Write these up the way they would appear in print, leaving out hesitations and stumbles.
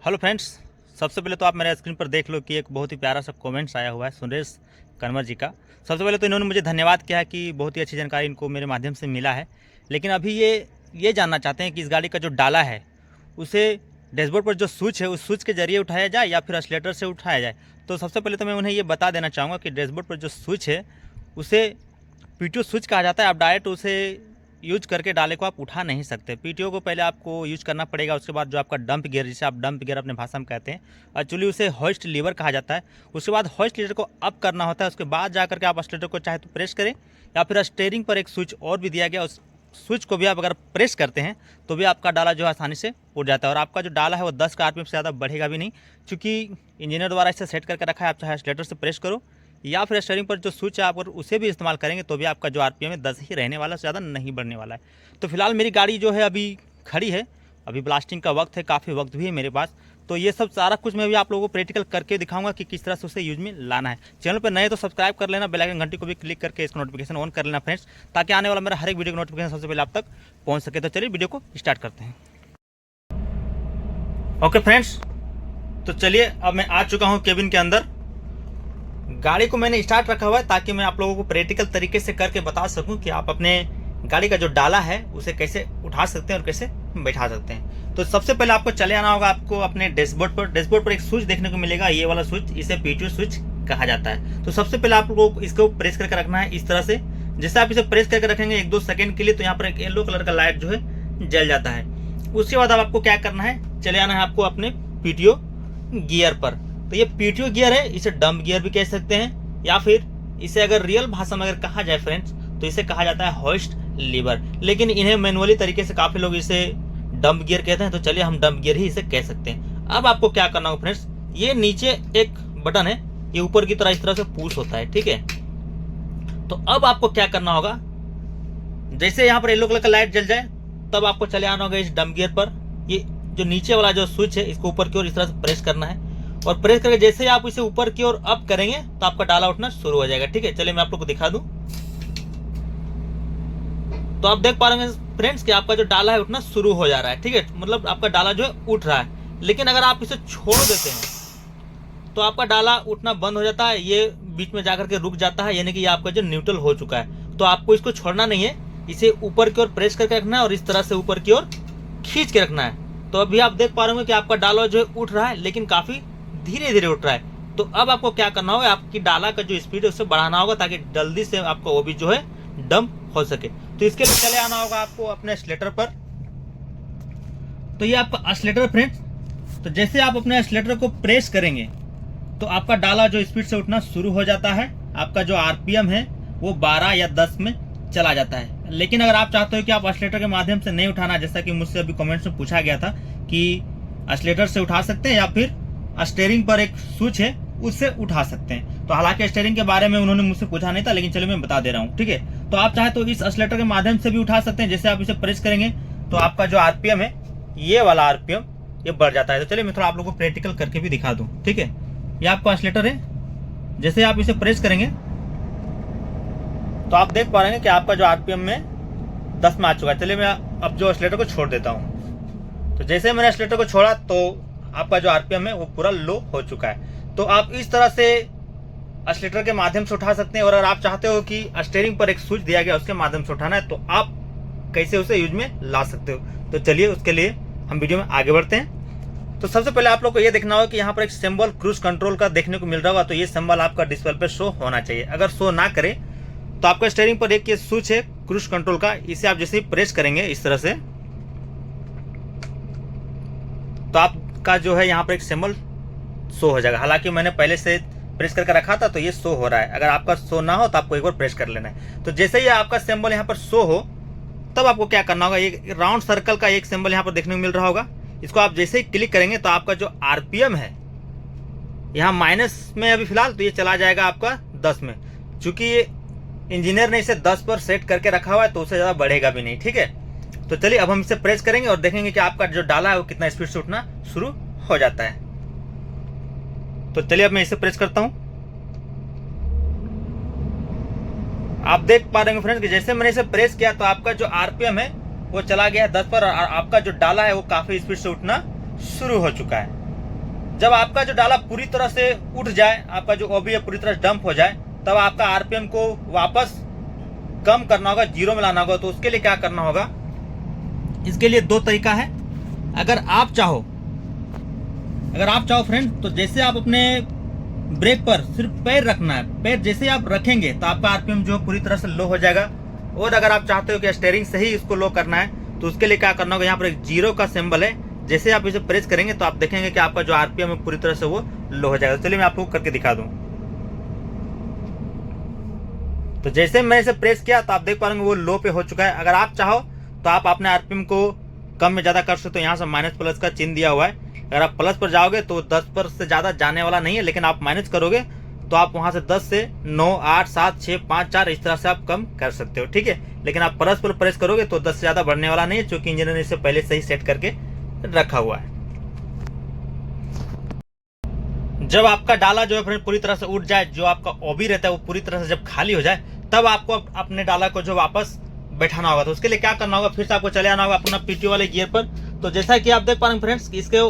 Hello friends. सबसे पहले तो आप मेरे स्क्रीन पर देख लो कि एक बहुत ही प्यारा सा कमेंट्स आया हुआ है सुरेश कन्वर जी का। सबसे पहले तो इन्होंने मुझे धन्यवाद किया है कि बहुत ही अच्छी जानकारी इनको मेरे माध्यम से मिला है। लेकिन अभी ये जानना चाहते हैं कि इस गाड़ी का जो डाला है उसे डैशबोर्ड पर जो स्विच है उस स्विच के जरिए उठाया जाए या फिर एक्सीलेटर से उठाया जाए। तो सबसे पहले तो मैं उन्हें ये बता देना चाहूँगा कि डैशबोर्ड पर जो स्विच है उसे पीटीओ स्विच कहा जाता है। आप डायरेक्ट उसे यूज करके डाले को आप उठा नहीं सकते। पीटीओ को पहले आपको यूज करना पड़ेगा। उसके बाद जो आपका डंप गियर, जिसे आप डंप गियर अपने भाषा में कहते हैं, एक्चुअली उसे होइस्ट लीवर कहा जाता है। उसके बाद होइस्ट लीवर को अप करना होता है। उसके बाद जाकर के आप एक्सीलेटर को चाहे तो प्रेस करें या फिर स्टीयरिंग पर एक स्विच और भी दिया गया, उस स्विच को भी आप अगर प्रेस करते हैं तो भी आपका डाला जो है आसानी से उठ जाता है। और आपका जो डाला है वो 10 का आरपीएम से ज़्यादा बढ़ेगा भी नहीं, क्योंकि इंजीनियर द्वारा इसे सेट करके रखा है। आप चाहे एक्सीलेटर से प्रेस करो या फिर स्टीयरिंग पर जो स्विच है आप अगर उसे भी इस्तेमाल करेंगे तो भी आपका जो आरपीएम है 10 ही रहने वाला, से ज़्यादा नहीं बढ़ने वाला है। तो फिलहाल मेरी गाड़ी जो है अभी खड़ी है, अभी ब्लास्टिंग का वक्त है, काफ़ी वक्त भी है मेरे पास। तो ये सब सारा कुछ मैं भी आप लोगों को प्रैक्टिकल करके दिखाऊंगा कि किस तरह से उसे यूज में लाना है। चैनल पर नए तो सब्सक्राइब कर लेना, बेल आइकन घंटी को भी क्लिक करके इसको नोटिफिकेशन ऑन कर लेना फ्रेंड्स, ताकि आने वाला मेरा हर एक वीडियो का नोटिफिकेशन सबसे पहले आप तक पहुँच सके। तो चलिए वीडियो को स्टार्ट करते हैं। ओके फ्रेंड्स, तो चलिए अब मैं आ चुका हूँ केबिन के अंदर। गाड़ी को मैंने स्टार्ट रखा हुआ है ताकि मैं आप लोगों को प्रैक्टिकल तरीके से करके बता सकूं कि आप अपने गाड़ी का जो डाला है उसे कैसे उठा सकते हैं और कैसे बैठा सकते हैं। तो सबसे पहले आपको चले आना होगा आपको अपने डैशबोर्ड पर। डैशबोर्ड पर एक स्विच देखने को मिलेगा, ये वाला स्विच, इसे पीटीओ स्विच कहा जाता है। तो सबसे पहले आप लोगों को इसको प्रेस करके रखना है इस तरह से। जैसे आप इसे प्रेस करके रखेंगे 1-2 सेकंड के लिए तो यहाँ पर एक येलो कलर का लाइट जो है जल जाता है। उसके बाद अब आपको क्या करना है, चले आना है आपको अपने पीटीओ गियर पर। तो ये पीटीओ गियर है, इसे डंप गियर भी कह सकते हैं, या फिर इसे अगर रियल भाषा में अगर कहा जाए फ्रेंड्स तो इसे कहा जाता है होइस्ट लीवर। लेकिन इन्हें मैनुअली तरीके से काफी लोग इसे डंप गियर कहते हैं, तो चलिए हम डंप गियर ही इसे कह सकते हैं। अब आपको क्या करना होगा फ्रेंड्स, ये नीचे एक बटन है, ये ऊपर की तरह इस तरह से पुश होता है, ठीक है। तो अब आपको क्या करना होगा, जैसे यहाँ पर येलो कलर का लाइट जल जाए तब आपको चले आना होगा इस डंप गियर पर। ये जो नीचे वाला जो स्विच है इसको ऊपर की ओर इस तरह से प्रेस करना है, और प्रेस करके जैसे ही आप इसे ऊपर की ओर अप करेंगे तो आपका डाला उठना शुरू हो जाएगा, ठीक है। चलिए मैं आप लोग को दिखा दूं। तो आप देख पा रहे हैं फ्रेंड्स कि आपका जो डाला है उठना शुरू हो जा रहा है, ठीक है। मतलब आपका डाला जो है उठ रहा है। लेकिन अगर आप इसे छोड़ देते हैं तो आपका डाला उठना बंद हो जाता है, ये बीच में जाकर के रुक जाता है, यानी कि ये आपका जो न्यूट्रल हो चुका है। तो आपको इसको छोड़ना नहीं है, इसे ऊपर की ओर प्रेस करके रखना है और इस तरह से ऊपर की ओर खींच के रखना है। तो अभी आप देख पा रहे होंगे कि आपका डाला जो है उठ रहा है, लेकिन काफी धीरे धीरे उठ रहा है। तो अब आपको क्या करना होगा, आपकी डाला का जो स्पीड है उसे बढ़ाना होगा ताकि जल्दी से आपको वो भी जो है डंप हो सके। तो इसके लिए चले आना होगा आपको अपने एक्सीलेटर पर। तो ये आपका एक्सीलेटर फ्रेंड्स, तो जैसे आप अपने एक्सीलेटर को प्रेस करेंगे तो आपका डाला जो स्पीड से उठना शुरू हो जाता है। आपका जो आरपीएम है वो 12 या 10 में चला जाता है। लेकिन अगर आप चाहते हो कि आप एक्सीलेटर के माध्यम से नहीं उठाना, जैसा कि मुझसे अभी कमेंट्स में पूछा गया था कि एक्सीलेटर से उठा सकते हैं या फिर स्टीयरिंग पर एक स्विच है उससे उठा सकते हैं, तो हालांकि स्टीयरिंग के बारे में उन्होंने मुझसे पूछा नहीं था, लेकिन चलिए मैं बता दे रहा हूँ, ठीक है। तो आप चाहे तो इस एक्सीलेटर के माध्यम से भी उठा सकते हैं। जैसे आप इसे प्रेस करेंगे तो आपका जो आरपीएम है, ये वाला आरपीएम, ये बढ़ जाता है। तो चलिए मैं थोड़ा आप लोगों को प्रैक्टिकल करके भी दिखा दूं, ठीक है। ये आपका एक्सीलेटर है, जैसे आप इसे प्रेस करेंगे तो आप देख पा रहे हैं कि आपका जो आरपीएम में 10 में आ चुका है। चलिए मैं अब जो एक्सीलेटर को छोड़ देता हूँ। तो जैसे मैंने एक्सीलेटर को छोड़ा तो आपका जो आरपीएम है वो पूरा लो हो चुका है। तो आप इस तरह से एक्सीलेटर के माध्यम से उठा सकते हैं। और अगर आप चाहते हो कि स्टीयरिंग पर एक स्विच दिया गया उसके माध्यम से उठाना है तो आप कैसे उसे यूज में ला सकते हो। तो चलिए उसके लिए हम वीडियो में आगे बढ़ते हैं। तो सबसे पहले आप लोग को ये देखना होगा कि यहाँ पर एक सिंबल क्रूज कंट्रोल का देखने को मिल रहा होगा। तो ये सिंबल आपका डिस्प्ले पे शो होना चाहिए। अगर शो ना करे तो आपका स्टीयरिंग पर एक ये स्विच है क्रूज कंट्रोल का, इसे आप जैसे ही प्रेस करेंगे इस तरह से तो आपका जो है यहाँ पर एक सिंबल शो हो जाएगा। हालांकि मैंने पहले से प्रेस करके रखा था तो ये शो हो रहा है। अगर आपका शो ना हो तो आपको एक बार प्रेस कर लेना है। तो जैसे ही आपका सिंबल यहाँ पर शो हो तब आपको क्या करना होगा, एक राउंड सर्कल का एक सिंबल यहाँ पर देखने को मिल रहा होगा। इसको आप जैसे ही क्लिक करेंगे तो आपका जो आरपीएम है यहाँ माइनस में अभी फिलहाल, तो ये चला जाएगा आपका 10 में। चूंकि ये इंजीनियर ने इसे 10 पर सेट करके रखा हुआ है तो उससे ज़्यादा बढ़ेगा भी नहीं, ठीक है। तो चलिए अब हम इसे प्रेस करेंगे और देखेंगे कि आपका जो डाला है वो कितना स्पीड से उठना शुरू हो जाता है। तो चलिए अब मैं इसे प्रेस करता हूं। आप देख पा रहे हैं फ्रेंड्स कि जैसे मैंने इसे प्रेस किया तो आपका जो आरपीएम है वो चला गया है 10 पर और आपका जो डाला है वो काफी स्पीड से उठना शुरू हो चुका है। जब आपका जो डाला पूरी तरह से उठ जाए, आपका जो ओबी है पूरी तरह से डंप हो जाए, तब आपका आरपीएम को वापस कम करना होगा, जीरो में लाना होगा। तो उसके लिए क्या करना होगा, इसके लिए दो तरीका है। अगर आप चाहो फ्रेंड, तो जैसे आप अपने ब्रेक पर सिर्फ पैर रखना है, पैर जैसे आप रखेंगे तो आपका आरपीएम जो पूरी तरह से लो हो जाएगा। और अगर आप चाहते हो कि स्टीयरिंग से ही इसको लो करना है, तो उसके लिए क्या करना होगा, यहाँ पर एक जीरो का सिंबल है, जैसे आप इसे प्रेस करेंगे तो आप देखेंगे कि आपका जो आरपीएम है पूरी तरह से वो लो हो जाएगा। तो चलिए मैं आपको करके दिखा दूं। तो जैसे मैंने इसे प्रेस किया तो आप देख पा रहे वो लो पे हो चुका है। अगर आप चाहो तो आप अपने आरपीएम को कम में ज्यादा कर सकते हो। यहाँ से माइनस प्लस का चिन्ह दिया हुआ है, अगर आप प्लस पर जाओगे तो 10 पर से ज्यादा जाने वाला नहीं है, लेकिन आप माइनस करोगे तो आप वहां से 10 से 9, 8, 7, 6, 5, 4 इस तरह से आप कम कर सकते हो, ठीक है। लेकिन आप प्लस पर प्रेस करोगे तो 10 से ज्यादा बढ़ने वाला नहीं है, क्योंकि इंजीनियर ने इसे पहले से ही सेट करके रखा हुआ है। जब आपका डाला जो है फ्रेंड पूरी तरह से उठ जाए, जो आपका ओबी रहता है वो पूरी तरह से जब खाली हो जाए, तब आपको अपने डाला को जो वापस बैठाना होगा। तो उसके लिए क्या करना होगा, फिर से आपको चले आना होगा अपना पीटीओ वाले गियर पर। तो जैसा कि आप देख पा रहे हैं फ्रेंड्स, इसके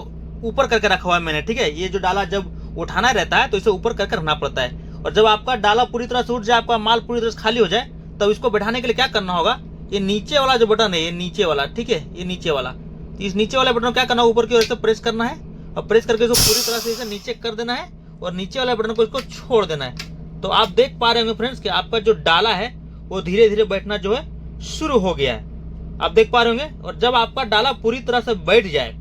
ऊपर करके रखा हुआ है मैंने, ठीक है। ये जो डाला जब उठाना रहता है तो इसे ऊपर करके रखना पड़ता है। और जब आपका डाला पूरी तरह से उठ जाए, आपका माल पूरी तरह से खाली हो जाए, तब इसको बैठाने के लिए क्या करना होगा, ये नीचे वाला जो बटन है, ये नीचे वाला, ठीक है, ये नीचे वाला, इस नीचे वाले बटन को क्या करना है, ऊपर की ओर से प्रेस करना है, और प्रेस करके इसको पूरी तरह से इसे नीचे कर देना है, और नीचे वाले बटन को इसको छोड़ देना है। तो आप देख पा रहे होंगे फ्रेंड्स कि आपका जो डाला है वो धीरे धीरे बैठना जो है शुरू हो गया है, आप देख पा रहे होंगे। और जब आपका डाला पूरी तरह से बैठ जाए,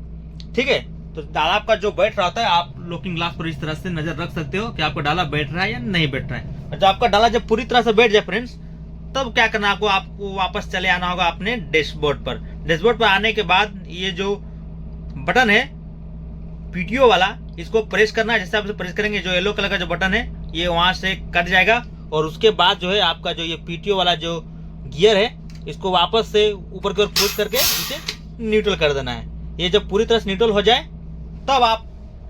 ठीक है, तो डाला आपका जो बैठ रहा होता है, आप लुकिंग ग्लास पर इस तरह से नजर रख सकते हो कि आपका डाला बैठ रहा है या नहीं बैठ रहा है। और जब आपका डाला जब पूरी तरह से बैठ जाए फ्रेंड्स, तब क्या करना है, आपको वापस चले आना होगा अपने डैशबोर्ड पर। डैशबोर्ड पर आने के बाद ये जो बटन है पीटीओ वाला, इसको प्रेस करना है। जैसे आप इसे प्रेस करेंगे, जो येलो कलर का जो बटन है ये वहां से कट जाएगा, और उसके बाद जो है आपका जो ये पीटीओ वाला जो गियर है, इसको वापस से ऊपर की ओर पुश करके इसे न्यूट्रल कर देना है। ये जब पूरी तरह से न्यूट्रल हो जाए, तब आप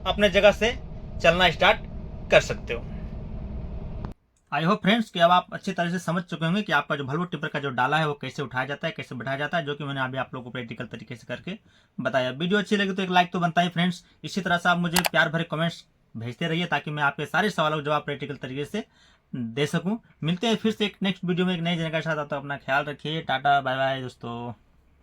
अपने जगह से चलना स्टार्ट कर सकते हो। आई होप फ्रेंड्स कि अब आप अच्छी तरह से समझ चुके होंगे कि आपका जो वॉल्वो टिपर का जो डाला है वो कैसे उठाया जाता है, कैसे बैठाया जाता है, जो कि मैंने अभी आप लोगों को प्रैक्टिकल तरीके से करके बताया। वीडियो अच्छी लगी तो एक लाइक तो बनता ही फ्रेंड्स। इसी तरह से आप मुझे प्यार भरे कमेंट्स भेजते रहिए, ताकि मैं आपके सारे सवालों के जवाब प्रैक्टिकल तरीके से दे सकूं। मिलते हैं फिर से एक नेक्स्ट वीडियो में एक नई जानकारी के साथ। तो अपना ख्याल रखिए। टाटा बाय बाय दोस्तों।